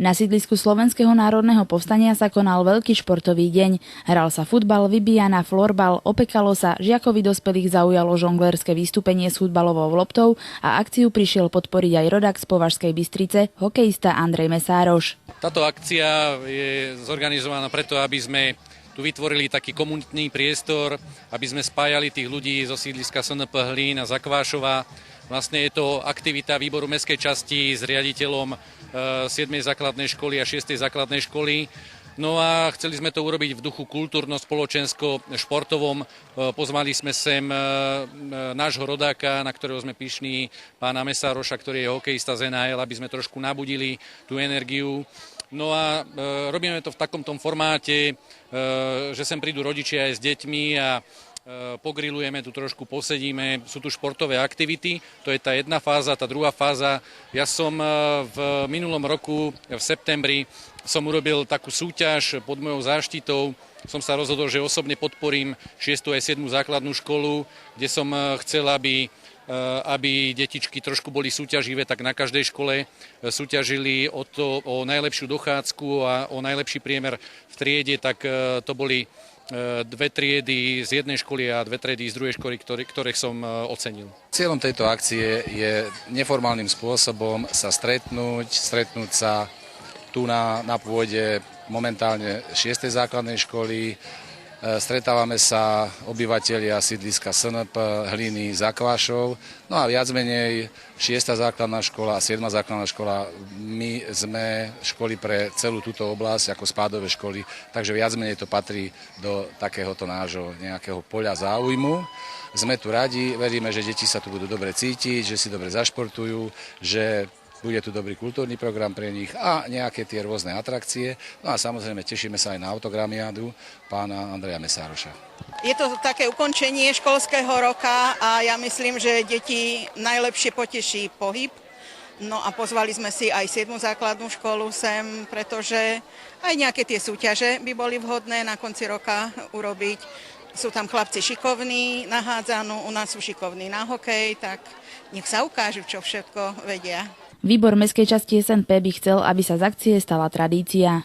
Na sídlisku Slovenského národného povstania sa konal veľký športový deň. Hral sa futbal, vybíjana, florbal, opekalo sa, žiakovi dospelých zaujalo žonglérske vystúpenie s futbalovou loptou a akciu prišiel podporiť aj rodak z Považskej Bystrice, hokejista Andrej Mesároš. Táto akcia je zorganizovaná preto, aby sme tu vytvorili taký komunitný priestor, aby sme spájali tých ľudí zo sídliska SNP Hlín a Zakvášova. Vlastne je to aktivita výboru mestskej časti s riaditeľom 7. základnej školy a 6. základnej školy. No a chceli sme to urobiť v duchu kultúrno-spoločensko-športovom. Pozvali sme sem nášho rodáka, na ktorého sme pyšní, pána Mesároša, ktorý je hokejista z NHL, aby sme trošku nabudili tú energiu. No a robíme to v takomto formáte, že sem prídu rodičia aj s deťmi a pogrilujeme, tu trošku posedíme, sú tu športové aktivity, to je tá jedna fáza, tá druhá fáza. Ja som v minulom roku, v septembri, som urobil takú súťaž pod mojou záštitou, som sa rozhodol, že osobne podporím 6. aj 7. základnú školu, kde som chcel, aby detičky trošku boli súťaživé, tak na každej škole súťažili o najlepšiu dochádzku a o najlepší priemer v triede, tak to boli 2 triedy z jednej školy a 2 triedy z druhej školy, ktorých som ocenil. Cieľom tejto akcie je neformálnym spôsobom sa stretnúť sa tu na pôde momentálne 6. základnej školy. Stretávame sa obyvatelia sídliska SNP Hlíny, Zakvášov. No a viac menej 6. základná škola a 7. základná škola, my sme školy pre celú túto oblasť ako spádové školy, takže viac menej to patrí do takéhoto nášho nejakého poľa záujmu. Sme tu radi, veríme, že deti sa tu budú dobre cítiť, že si dobre zašportujú, že bude tu dobrý kultúrny program pre nich a nejaké tie rôzne atrakcie. No a samozrejme tešíme sa aj na autogramiádu pána Andreja Mesároša. Je to také ukončenie školského roka a ja myslím, že deti najlepšie poteší pohyb. No a pozvali sme si aj 7. základnú školu sem, pretože aj nejaké tie súťaže by boli vhodné na konci roka urobiť. Sú tam chlapci šikovní na hádzanú, u nás sú šikovní na hokej, tak nech sa ukážu, čo všetko vedia. Výbor mestskej časti SNP by chcel, aby sa z akcie stala tradícia.